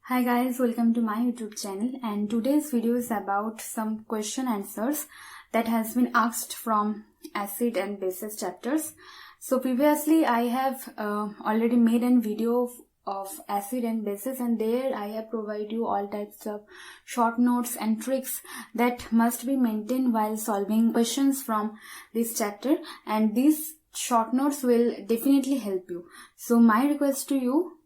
Hi guys, welcome to my YouTube channel, and today's video is about some question answers that has been asked from acid and bases chapters. So previously I have already made a video of acid and bases, and there I have provided you all types of short notes and tricks that must be maintained while solving questions from this chapter, and these short notes will definitely help you. So my request to you,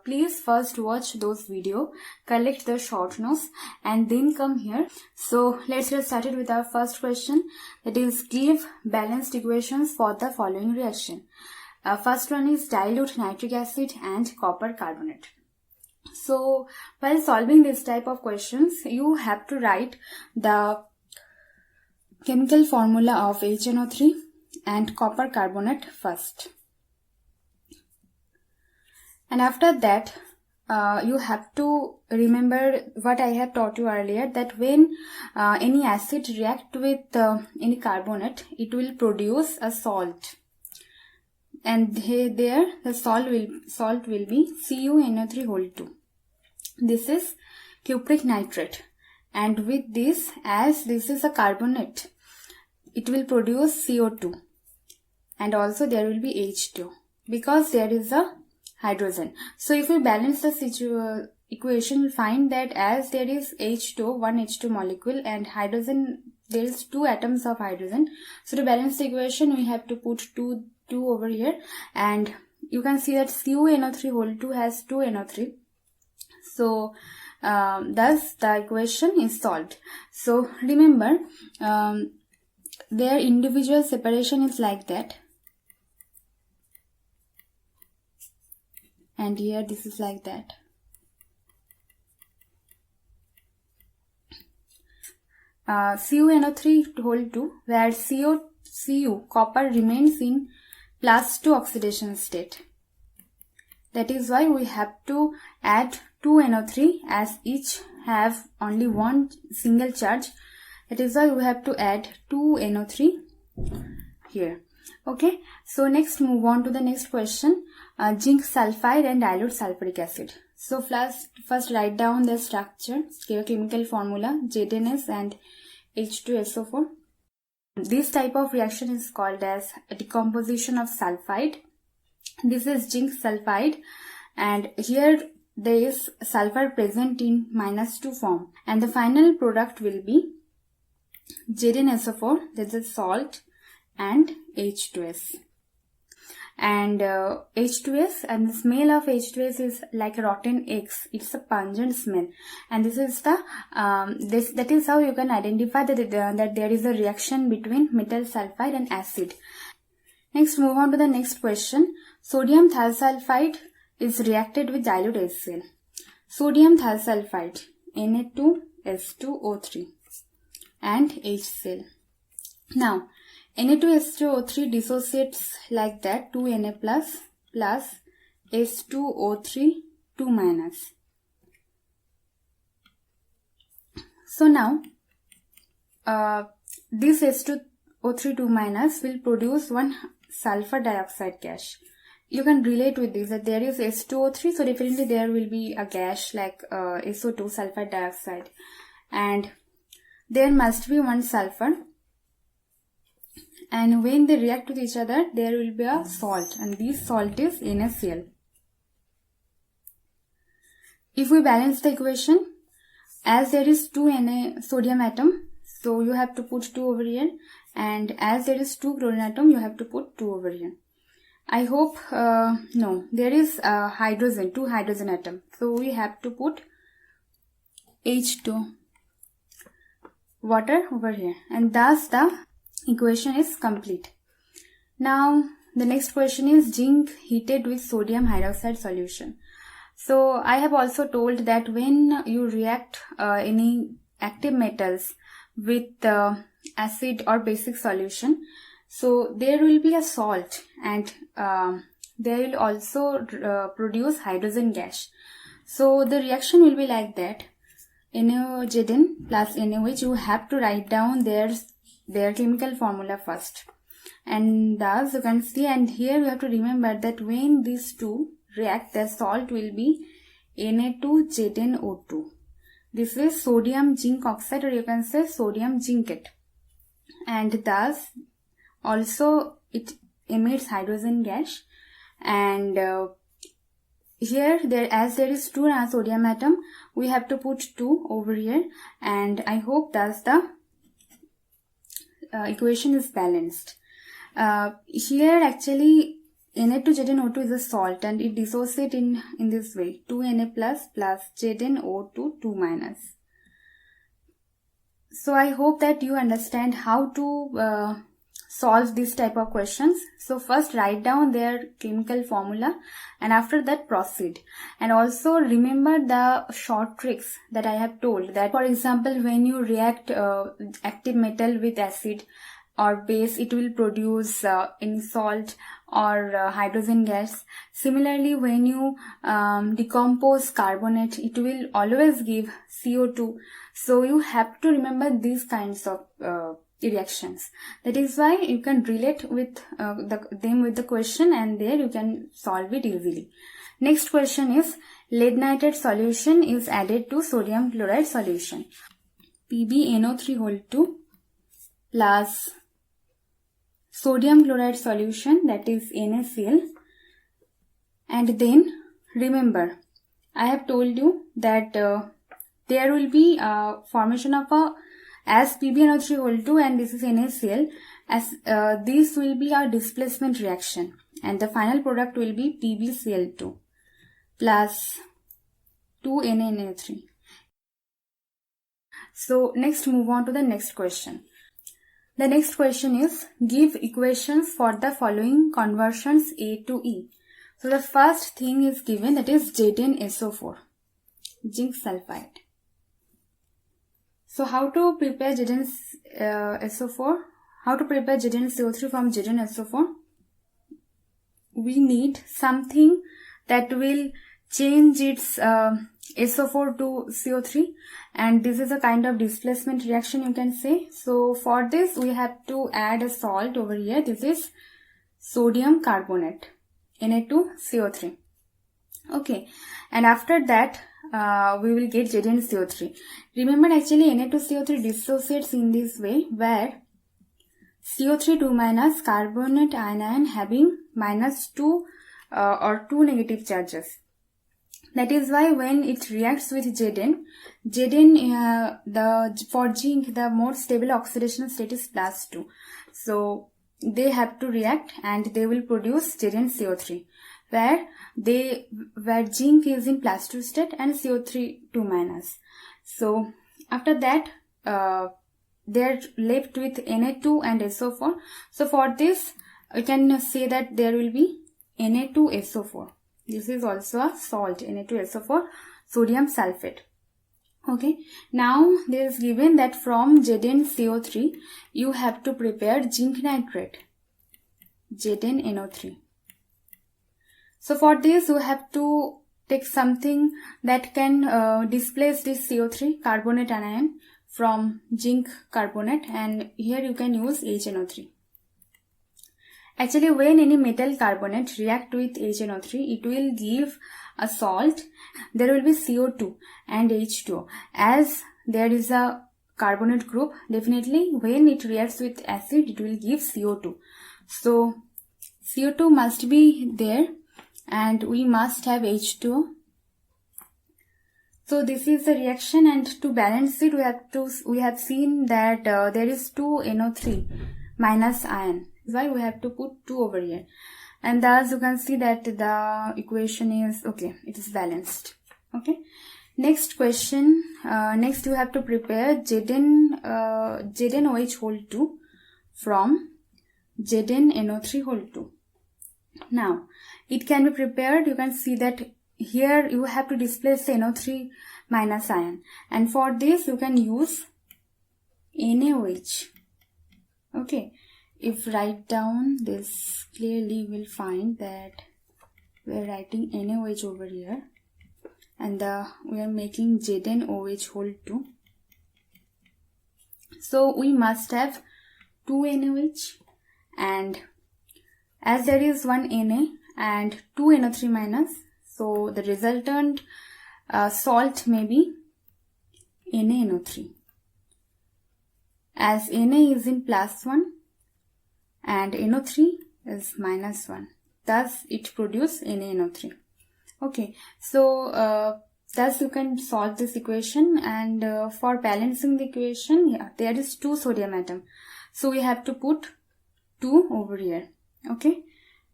please first watch those video, collect the short notes, and then come here. So let's get started with our first question, that is, give balanced equations for the following reaction. First one is dilute nitric acid and copper carbonate. So while solving this type of questions, you have to write the chemical formula of HNO3 and copper carbonate first. And after that, you have to remember what I have taught you earlier, that when any acid react with any carbonate, it will produce a salt. And there the salt will be CuNO3(2). This is cupric nitrate. And with this, as this is a carbonate, it will produce CO2. And also there will be H2 because there is a hydrogen. So if we balance the equation, we'll find that as there is H2, one H2 molecule, and hydrogen, there is 2 atoms of hydrogen. So to balance the equation, we have to put 2 over here, and you can see that CuNO3(2) has 2 NO3. So thus the equation is solved. So remember, their individual separation is like that. And here this is like that. CuNO3(2), where Cu copper remains in +2 oxidation state. That is why we have to add 2 NO3, as each have only one single charge. That is why we have to add 2 NO3 here. Okay, so next move on to the next question, zinc sulfide and dilute sulfuric acid. So first write down the structure, chemical formula, ZnS and H2SO4. This type of reaction is called as a decomposition of sulfide. This is zinc sulfide, and here there is sulfur present in -2 form, and the final product will be ZnSO4, that is salt, and H2S. And H2S, and the smell of H2S is like rotten eggs. It's a pungent smell, and this is the that is how you can identify that there is a reaction between metal sulfide and acid. Next, move on to the next question. Sodium thiosulfide is reacted with dilute HCl. Sodium thiosulfide, Na2S2O3 and HCl. Now Na2S2O3 dissociates like that, 2Na plus S2O3 2-. So now this S2O3 2- will produce one sulfur dioxide gas. You can relate with this, that there is S2O3, so definitely there will be a gas like SO2, sulfur dioxide, and there must be one sulfur. And when they react with each other, there will be a salt, and this salt is NaCl. If we balance the equation, as there is 2 Na sodium atom, so you have to put 2 over here, and as there is 2 chlorine atom, you have to put 2 over here. I hope, no, there is hydrogen, 2 hydrogen atom, so we have to put H2 water over here, and thus the equation is complete. Now the next question is zinc heated with sodium hydroxide solution. So I have also told that when you react any active metals with acid or basic solution, so there will be a salt, and they will also produce hydrogen gas. So the reaction will be like that, NaOZn plus NaOH. You have to write down their chemical formula first, and thus you can see, and here you have to remember that when these two react, the salt will be Na2ZnO2. This is sodium zinc oxide, or you can say sodium zincate. And thus also it emits hydrogen gas. And here as there is 2 sodium atom, we have to put 2 over here, and I hope thus the equation is balanced. Here actually Na2ZnO2 is a salt, and it dissociates in this way, 2Na plus ZnO2 2 minus. So I hope that you understand how to solve this type of questions. So first write down their chemical formula, and after that proceed. And also remember the short tricks that I have told, that for example when you react active metal with acid or base, it will produce any salt or hydrogen gas. Similarly, when you decompose carbonate, it will always give CO2. So you have to remember these kinds of reactions. That is why you can relate with them with the question, and there you can solve it easily. Next question is, lead nitrate solution is added to sodium chloride solution. PbNO3 plus sodium chloride solution, that is NaCl. And then remember, I have told you that there will be formation of as PbNO3 and this is NaCl, as this will be our displacement reaction, and the final product will be PbCl2 plus 2NaNO3. So next move on to the next question. The next question is, give equations for the following conversions A to E. So the first thing is given, that is ZnSO4, zinc sulfide. So how to prepare ZnSO4? How to prepare ZnCO3 from ZnSO4? We need something that will change its SO4 to CO3, and this is a kind of displacement reaction, you can say. So for this we have to add a salt over here. This is sodium carbonate, Na2CO3. Okay, and after that we will get ZnCO3. Remember, actually Na2CO3 dissociates in this way, where CO3 2 minus carbonate ion having -2 or 2 negative charges. That is why when it reacts with Zn, for zinc the more stable oxidation state is +2. So they have to react and they will produce ZnCO3, where zinc is in +2 state and CO3 2 minus. So after that they are left with Na2 and SO4. So for this we can say that there will be Na2SO4. This is also a salt, Na2SO4, sodium sulfate. Okay, now there is given that from ZnCO3 you have to prepare zinc nitrate, ZnNO3. So for this you have to take something that can displace this CO3 carbonate anion from zinc carbonate, and here you can use HNO3. Actually, when any metal carbonate react with HNO3, it will give a salt. There will be CO2 and H2O. As there is a carbonate group, definitely when it reacts with acid, it will give CO2. So CO2 must be there, and we must have H2O. So this is the reaction, and to balance it, we have seen that there is 2 NO3 minus ion. Why we have to put 2 over here, and thus you can see that the equation is okay, it is balanced. Okay, next question. Next you have to prepare ZnOH2 from ZnNO3. Now it can be prepared. You can see that here you have to displace the NO3 minus ion, and for this you can use NaOH. Okay, if write down this clearly, you will find that we are writing NaOH over here, and we are making ZnOH2. So we must have 2 NaOH, and as there is one Na and 2 NO3 minus, so the resultant salt may be NaNO3. As Na is in +1 and NO3 is -1. Thus, it produces NaNO3. Okay, so thus you can solve this equation, and for balancing the equation, there is 2 sodium atom. So we have to put 2 over here. Okay,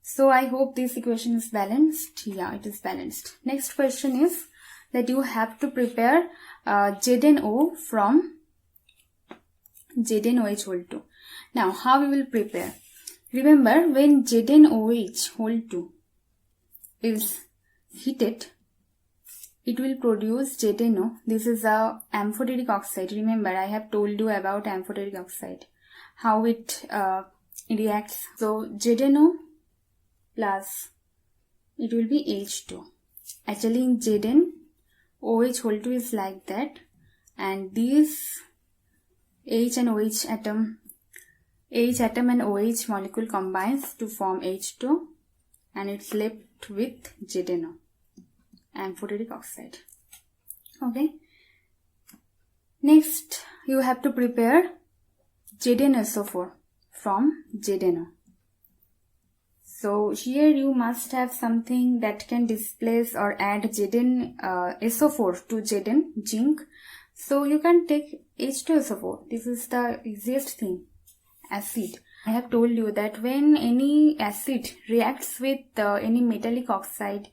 so I hope this equation is balanced. Yeah, it is balanced. Next question is that you have to prepare ZnO from ZnOH whole 2. Now, how we will prepare? Remember, when ZnOH whole 2 is heated, it will produce ZnO. This is a amphoteric oxide. Remember, I have told you about amphoteric oxide, how it reacts. So ZnO plus it will be H2. Actually, in ZnOH whole 2 is like that, and these H and OH atom and OH molecule combines to form H2, and it's left with ZnO, amphoteric oxide. Okay. Next, you have to prepare ZnSO4 from ZnO. So here you must have something that can displace or add ZnSO4 to Zn, zinc. So you can take H2SO4. This is the easiest thing. Acid. I have told you that when any acid reacts with any metallic oxide,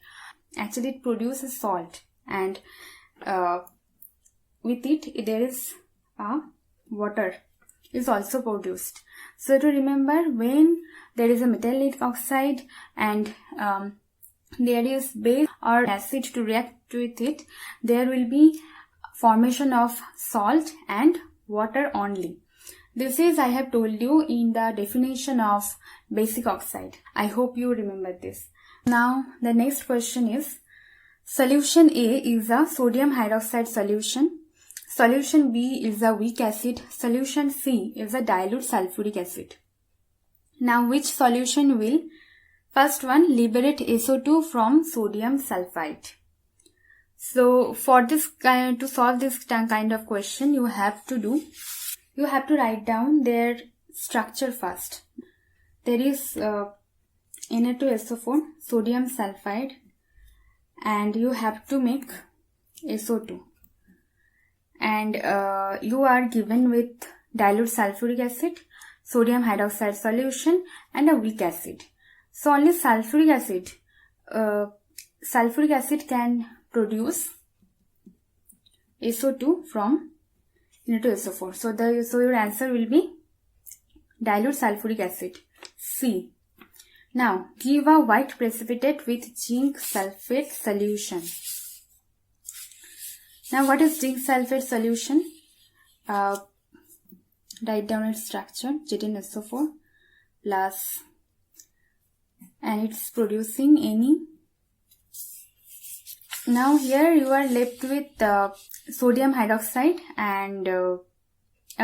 actually it produces salt, and with it there is water is also produced. So to remember, when there is a metallic oxide and there is base or acid to react with it, there will be formation of salt and water only. This is, I have told you in the definition of basic oxide. I hope you remember this. Now the next question is, solution A is a sodium hydroxide solution. Solution B is a weak acid. Solution C is a dilute sulfuric acid. Now which solution will, first one, liberate SO2 from sodium sulfide? So for this to solve this kind of question, you have to write down their structure first. There is Na2SO4, sodium sulfide, and you have to make SO2. And you are given with dilute sulfuric acid, sodium hydroxide solution, and a weak acid. So only sulfuric acid can produce SO2 from Na2SO4. So your answer will be dilute sulfuric acid, C. Now give a white precipitate with zinc sulfate solution. Now what is zinc sulfate solution? Write down its structure, ZnSO4 plus, and it's producing any. Now here you are left with sodium hydroxide and a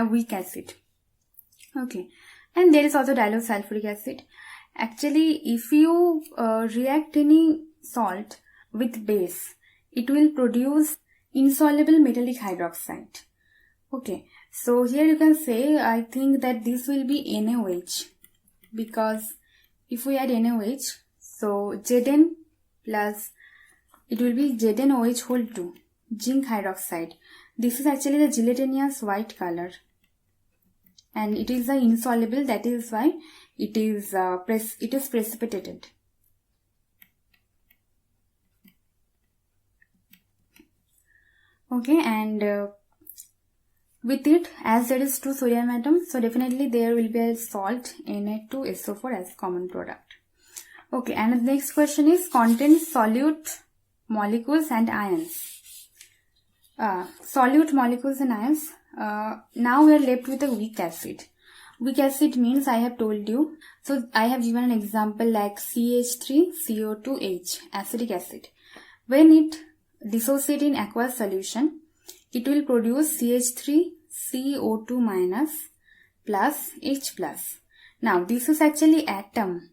weak acid. Okay, and there is also dilute sulfuric acid. Actually, if you react any salt with base, it will produce insoluble metallic hydroxide. Okay, so here you can say, I think that this will be NaOH, because if we add NaOH, so Zn plus it will be ZnOH whole 2, zinc hydroxide. This is actually the gelatinous white color, and it is insoluble. That is why it is precipitated. Okay, and with it, as there is 2 sodium atoms, so definitely there will be a salt Na2SO4 as common product. Okay, and the next question is, contains solute molecules and ions. Solute molecules and ions. Now we are left with a weak acid. Weak acid means, I have told you. So I have given an example like CH3CO2H, acidic acid. When it dissociates in aqueous solution, it will produce CH3CO2 minus plus H plus. Now this is actually atom.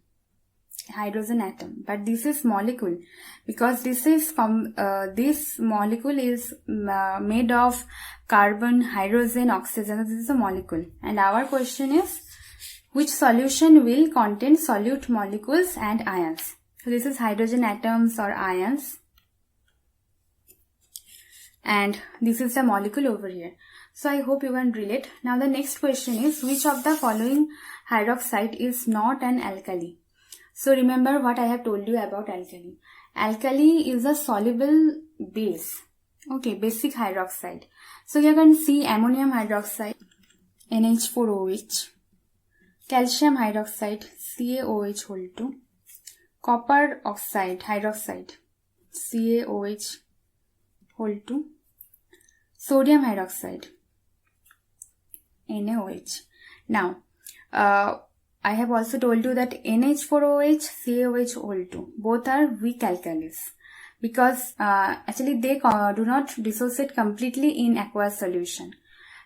hydrogen atom, but this is molecule, because this molecule is made of carbon, hydrogen, oxygen. This is a molecule, and our question is, which solution will contain solute molecules and ions? So this is hydrogen atoms or ions, and this is the molecule over here. So I hope you can relate. Now the next question is, which of the following hydroxide is not an alkali? So remember what I have told you about alkali. Alkali is a soluble base. Okay, basic hydroxide. So you can see ammonium hydroxide, NH4OH, calcium hydroxide, CaOH whole 2, copper oxide, hydroxide, CaOH whole 2, sodium hydroxide, NaOH. Now, I have also told you that NH4OH, CaOH whole 2, both are weak alkalis, because actually they do not dissociate completely in aqueous solution.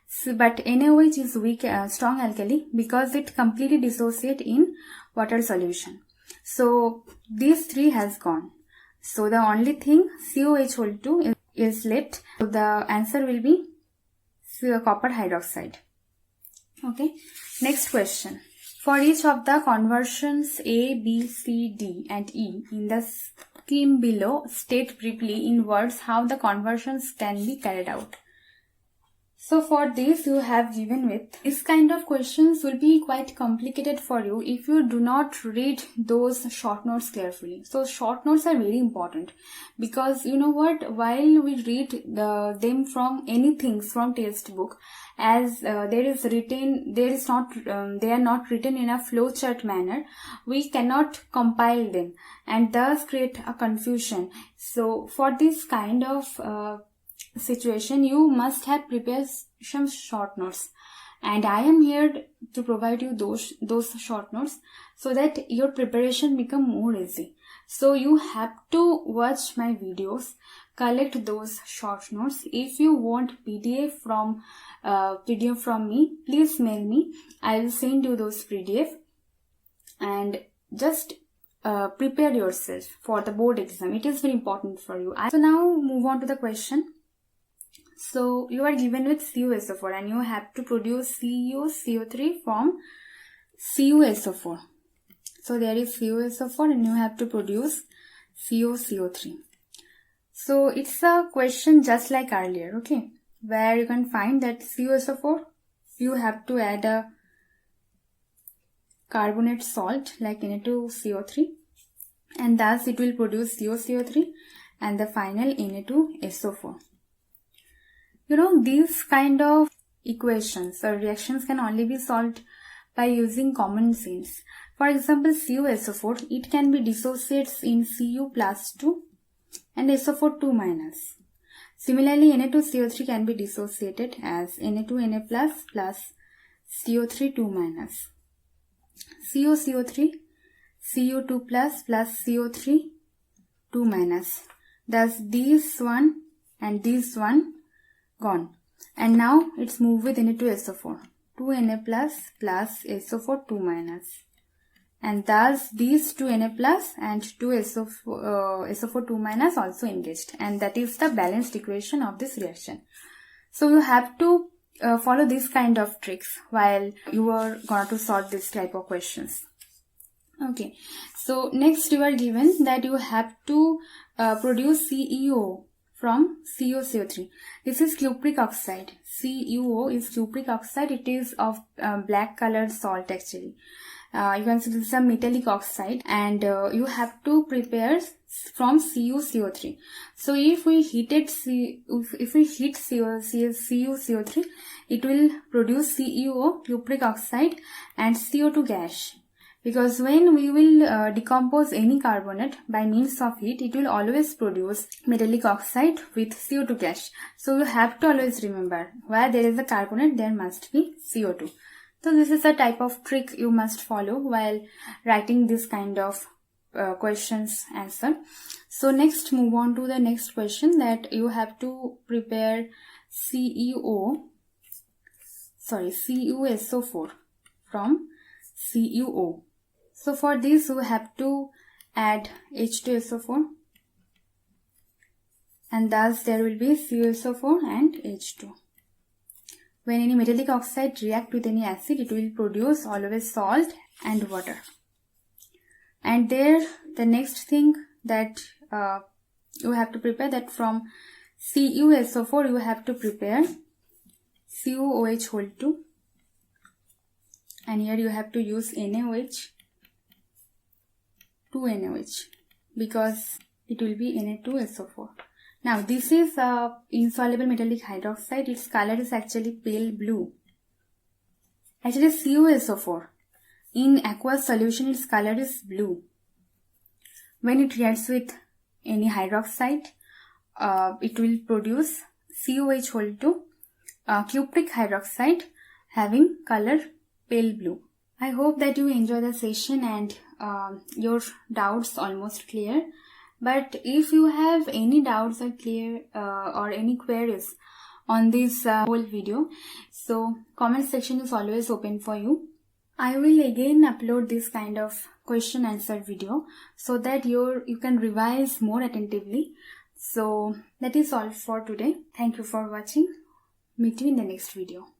So, but NaOH is weak, strong alkali, because it completely dissociate in water solution. So these three has gone. So the only thing CaOH whole 2 is left. So the answer will be copper hydroxide. Okay. Next question. For each of the conversions A, B, C, D and E in the scheme below, state briefly in words how the conversions can be carried out. So for this you have given with, this kind of questions will be quite complicated for you if you do not read those short notes carefully. So short notes are very important, because you know what, while we read them from anything from textbook, as they are not written in a flowchart manner, we cannot compile them and thus create a confusion. So for this kind of situation, you must have prepared some short notes, and I am here to provide you those short notes so that your preparation become more easy. So you have to watch my videos, collect those short notes. If you want PDF from me, please mail me. I will send you those PDF, and just prepare yourself for the board exam. It is very important for you. So now move on to the question. So you are given with CuSO4 and you have to produce CuCO3 from CuSO4. So there is CuSO4 and you have to produce CuCO3. So it's a question just like earlier, okay, where you can find that CuSO4, you have to add a carbonate salt like Na2CO3, and thus it will produce CuCO3 and the final Na2SO4. You know, these kind of equations or reactions can only be solved by using common sense. For example, CuSO4, it can be dissociates in Cu plus 2 and SO4 2 minus. Similarly, Na2CO3 can be dissociated as Na2Na plus CO3 2 minus. CuCO3, Cu2 plus CO3 2 minus. Thus, this one and this one gone, and now it's moved with Na2SO4, 2Na plus SO4 2 minus, and thus these 2Na plus and 2SO4 2 minus also engaged, and that is the balanced equation of this reaction. So you have to follow this kind of tricks while you are going to solve this type of questions. Okay, so next you are given that you have to produce CeO from CuCO3. This is cupric oxide. CuO is cupric oxide. It is of black colored salt actually. You can see this is a metallic oxide, and you have to prepare from CuCO3. So if we heat CuCO3, it will produce CeO, cupric oxide, and CO2 gas. Because when we will decompose any carbonate by means of heat, it will always produce metallic oxide with CO2 gas. So you have to always remember, where there is a carbonate, there must be CO2. So this is a type of trick you must follow while writing this kind of questions answer. So next, move on to the next question, that you have to prepare CuSO4 from CuO. So for this we have to add H2SO4, and thus there will be CuSO4 and H2. When any metallic oxide react with any acid, it will produce always salt and water. And there the next thing that you have to prepare, that from CuSO4 you have to prepare CuOH whole 2, and here you have to use NaOH, 2NaOH, because it will be Na2SO4. Now this is insoluble metallic hydroxide. Its color is actually pale blue. Actually CuSO4, in aqueous solution its color is blue. When it reacts with any hydroxide, it will produce CuOH whole 2, cupric hydroxide, having color pale blue. I hope that you enjoy the session and your doubts almost clear. But if you have any doubts or any queries on this whole video, so comment section is always open for you. I will again upload this kind of question answer video so that you can revise more attentively. So that is all for today. Thank you for watching. Meet you in the next video.